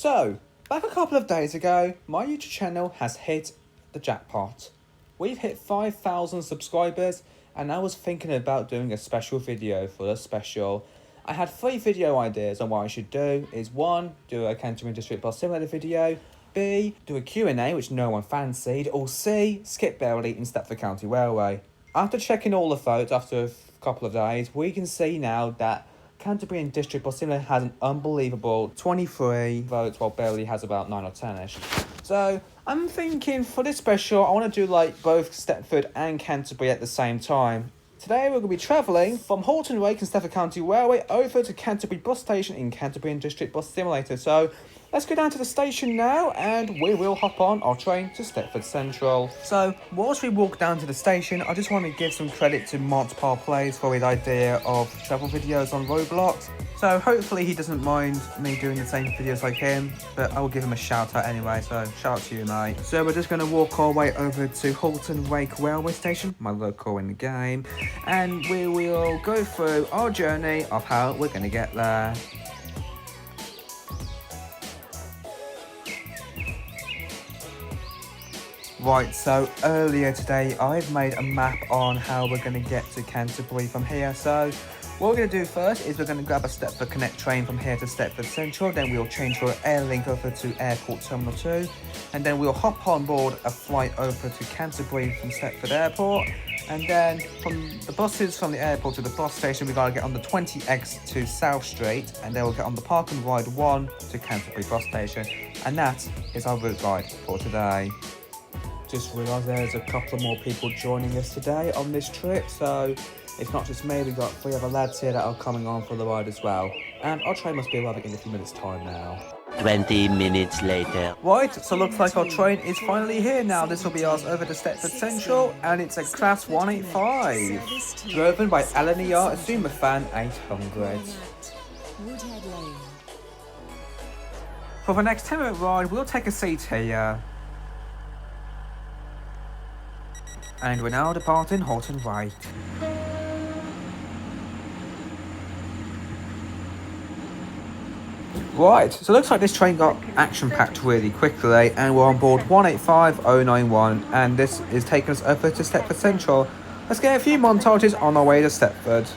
So, back a couple of days ago, my YouTube channel has hit the jackpot. We've hit 5,000 subscribers, and I was thinking about doing a special video for the special. I had 3 video ideas on what I should do. Is 1, do a Canterbury District Bus Simulator video, B, do a Q&A which no one fancied, or C, skip Berrily in Stepford County Railway. After checking all the votes after a couple of days, we can see now that Canterbury and District Bus Simulator has an unbelievable 23 votes, while Berrily has about 9 or 10ish. So I'm thinking for this special, I want to do like both Stepford and Canterbury at the same time. Today we're going to be travelling from Halton Wake and Stepford County Railway over to Canterbury Bus Station in Canterbury and District Bus Simulator. So let's go down to the station now and we will hop on our train to Stepford Central. So whilst we walk down to the station, I just want to give some credit to Monty Plays for his idea of travel videos on Roblox. So hopefully he doesn't mind me doing the same videos like him, but I will give him a shout out anyway, so shout out to you, mate. So we're just going to walk our way over to Halton Wake Railway Station, my local in the game, and we will go through our journey of how we're going to get there. Right, so earlier today I've made a map on how we're going to get to Canterbury from here. So what we're going to do first is we're going to grab a Stepford Connect train from here to Stepford Central, then we'll change for an air link over to Airport Terminal 2, and then we'll hop on board a flight over to Canterbury from Stepford Airport, and then from the buses from the airport to the bus station we got to get on the 20X to South Street, and then we'll get on the Park and Ride 1 to Canterbury Bus Station, and that is our route guide for today. Just realised there's a couple more people joining us today on this trip, so it's not just me, we've got 3 other lads here that are coming on for the ride as well. And our train must be arriving in a few minutes' time now. 20 minutes later. Right, so looks like our train is finally here now. This will be ours over to Stepford Central, and it's a Class 185. Driven by Alan ER, Azuma Fan 800. For the next 10-minute ride, we'll take a seat here. And we're now departing Halton Wake. Right, so it looks like this train got action-packed really quickly, and we're on board 185091, and this is taking us over to Stepford Central. Let's get a few montages on our way to Stepford.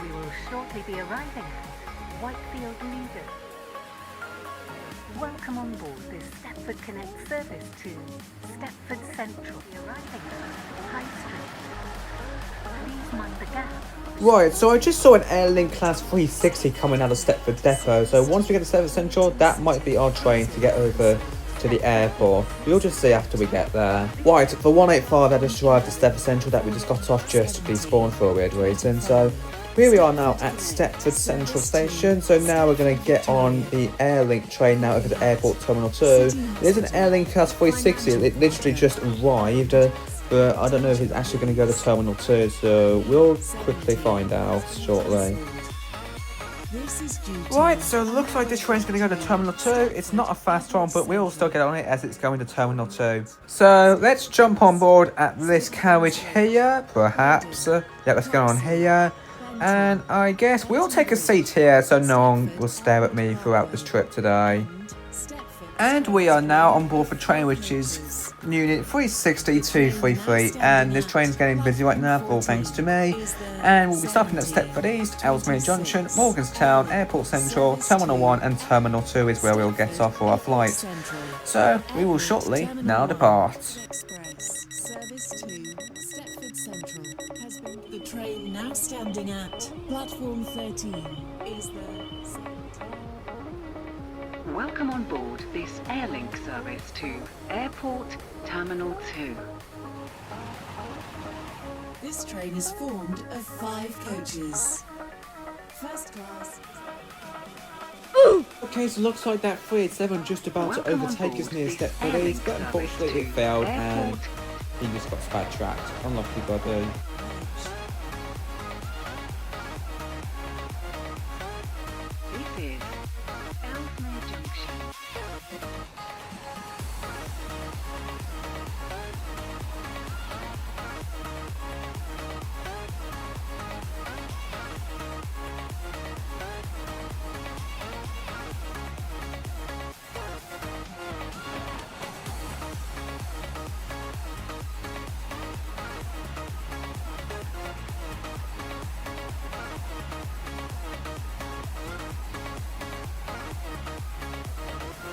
We will shortly be arriving at Whitefield Leader. Welcome on board this Stepford Connect service to Stepford Central. Arriving at High Street. Please mind the gap. Right, so I just saw an Airlink Class 360 coming out of Stepford Depot, so once we get to Stepford Central, that might be our train to get over to the airport. We'll just see after we get there. Right, for 185 that just arrived to Stepford Central that we just got off just to be spawned for a weird reason. So here we are now at Stepford Central Station. So now we're going to get on the Airlink train now over to Airport Terminal 2. There's an Airlink Class 360, it literally just arrived, but I don't know if it's actually going to go to Terminal 2, so we'll quickly find out shortly. Right, so it looks like this train's going to go to Terminal 2. It's not a fast one, but we'll still get on it as it's going to Terminal 2. So let's jump on board at this carriage here, perhaps. Yeah, let's go on here. And I guess we'll take a seat here so no one will stare at me throughout this trip today. And we are now on board for train, which is Unit 360233, and this train's getting busy right now, all thanks to me. And we'll be stopping at Stepford East, Ellesmere Junction, Morganstown, Airport Central, Terminal 1 and Terminal 2 is where we'll get off for our flight. So we will shortly now depart. Service to Stepford Central has been. The train now standing at platform 13 is the. Welcome on board this Airlink service to Airport Terminal 2. This train is formed of 5 coaches. First class. Okay, so looks like that 387 just about to overtake us near Stepford East, but unfortunately it failed and He just got sidetracked. Unlucky buddy. This is Ellesmere Junction.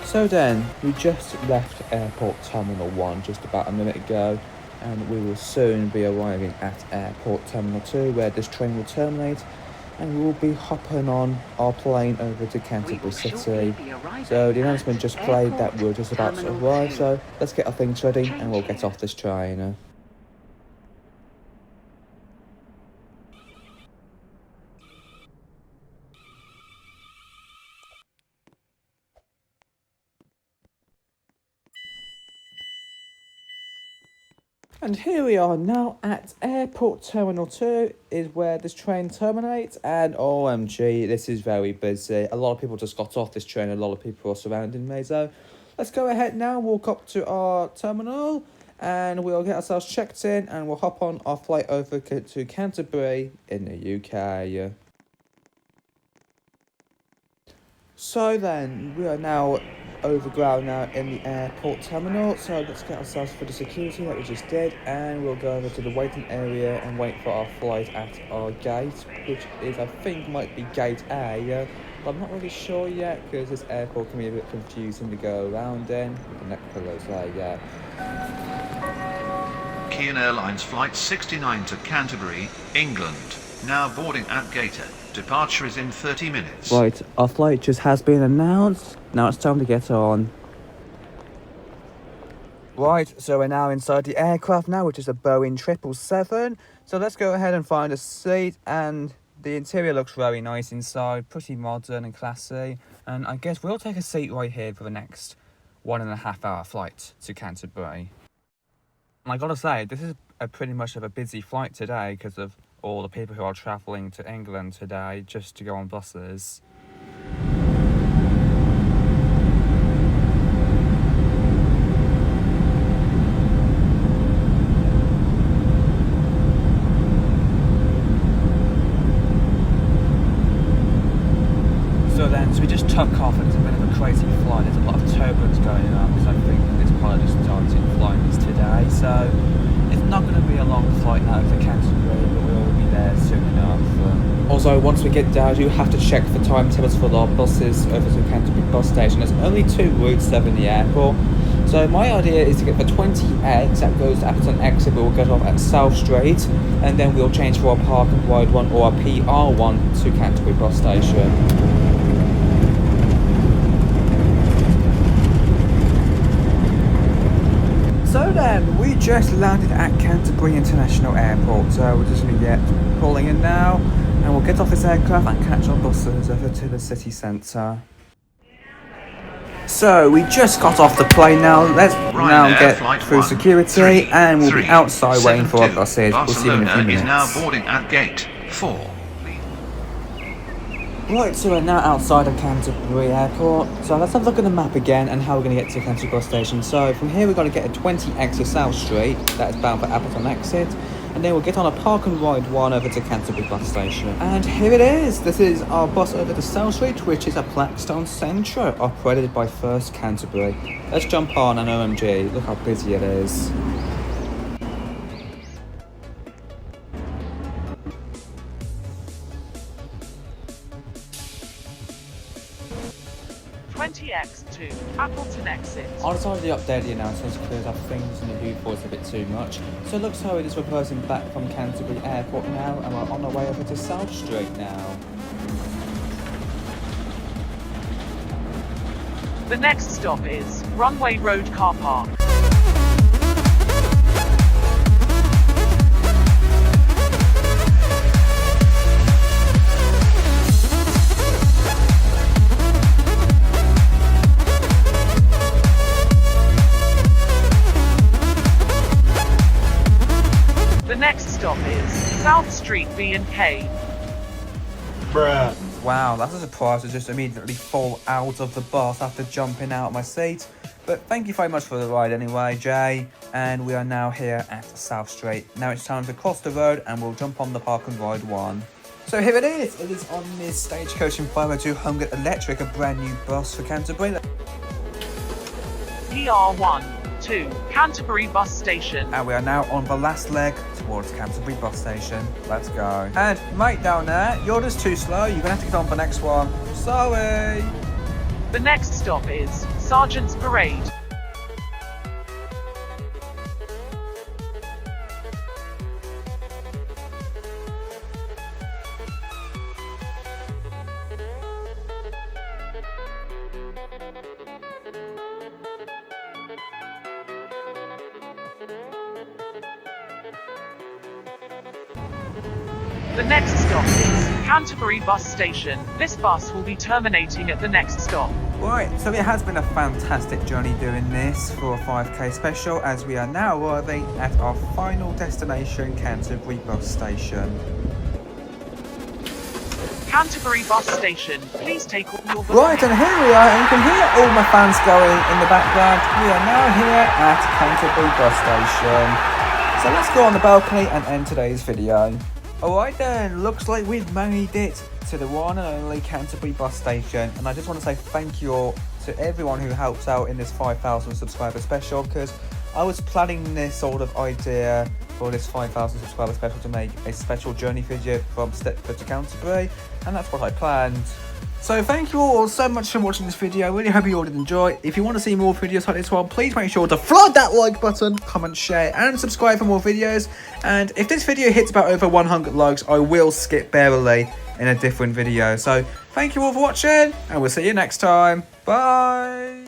So then, we just left Airport Terminal 1 just about a minute ago, and we will soon be arriving at Airport Terminal 2 where this train will terminate, and we will be hopping on our plane over to Canterbury City. So the announcement just played that we're just about to arrive, so let's get our things ready and we'll get off this train. And here we are now at Airport Terminal 2 is where this train terminates, and OMG, this is very busy. A lot of people just got off this train, a lot of people are surrounding me, so let's go ahead now, walk up to our terminal and we'll get ourselves checked in and we'll hop on our flight over to Canterbury in the UK. So then, we are now overground now in the airport terminal, so let's get ourselves through the security that we just did and we'll go over to the waiting area and wait for our flight at our gate, which is, I think, might be gate A, but I'm not really sure yet because this airport can be a bit confusing to go around in with the neck pillows there. Kian Airlines Flight 69 to Canterbury, England, now boarding at gate A. Departure is in 30 minutes. Right, our flight just has been announced. Now it's time to get on. Right, so we're now inside the aircraft now, which is a Boeing 777. So let's go ahead and find a seat, and the interior looks very nice inside, pretty modern and classy. And I guess we'll take a seat right here for the next 1.5 hour flight to Canterbury. And I gotta say, this is pretty much of a busy flight today because of all the people who are travelling to England today just to go on buses. So we just took off, and it's a bit of a crazy flight. There's a lot of turbulence going on because I think this pilot just started flying this today. So it's not going to be a long flight now to Canterbury, but we'll be there soon enough. Also, once we get down, you have to check for timetables for our buses over to Canterbury bus station. There's only 2 routes there in the airport. So my idea is to get the 20X that goes to Appleton exit, but we'll get off at South Street, and then we'll change for our Park and Ride one or our PR one to Canterbury bus station. So then, we just landed at Canterbury International Airport, so we're just going to get pulling in now, and we'll get off this aircraft and catch our buses over to the city centre. So, we just got off the plane now, let's now get through security, and we'll be outside waiting for our buses. We'll see you in a few minutes. Is now boarding at gate 4. Right, so we're now outside of Canterbury Airport, so let's have a look at the map again and how we're going to get to Canterbury bus station. So from here we're going to get a 20X to South Street, that is bound for Appleton exit, and then we'll get on a Park and Ride one over to Canterbury bus station. And here it is, this is our bus over to South Street, which is a Blackstone Centre, operated by First Canterbury. Let's jump on, and OMG, look how busy it is. 20X to Appleton exit. I decided to update the announcements because I think the new voice a bit too much. So it looks how it is reversing back from Canterbury Airport now, and we're on our way over to South Street now. The next stop is Runway Road Car Park. next stop is South Street B&K. Bruh. Wow, that's a surprise to just immediately fall out of the bus after jumping out of my seat. But thank you very much for the ride anyway, Jay. And we are now here at South Street. Now it's time to cross the road and we'll jump on the Park and Ride 1. So here it is. It is on this Stagecoach and 50200 Electric, a brand new bus for Canterbury. PR1 to Canterbury Bus Station. And we are now on the last leg towards Canterbury Bus Station. Let's go. And mate down there, you're just too slow. You're gonna have to get on the next one. Sorry. The next stop is Sergeant's Parade. The next stop is Canterbury Bus Station. This bus will be terminating at the next stop. Right, so it has been a fantastic journey doing this for a 5k special, as we are now arriving at our final destination, Canterbury Bus Station. Canterbury Bus Station, please take all your... Right, and here we are, and you can hear all my fans going in the background. We are now here at Canterbury Bus Station. So let's go on the balcony and end today's video. Alright then, looks like we've made it to the one and only Canterbury Bus Station, and I just want to say thank you all to everyone who helped out in this 5,000 subscriber special, because I was planning this sort of idea for this 5,000 subscriber special to make a special journey video from Stepford to Canterbury, and that's what I planned. So thank you all so much for watching this video. I really hope you all did enjoy. If you want to see more videos like this one, please make sure to flood that like button, comment, share and subscribe for more videos. And if this video hits about over 100 likes, I will skip Berrily in a different video. So thank you all for watching, and we'll see you next time. Bye.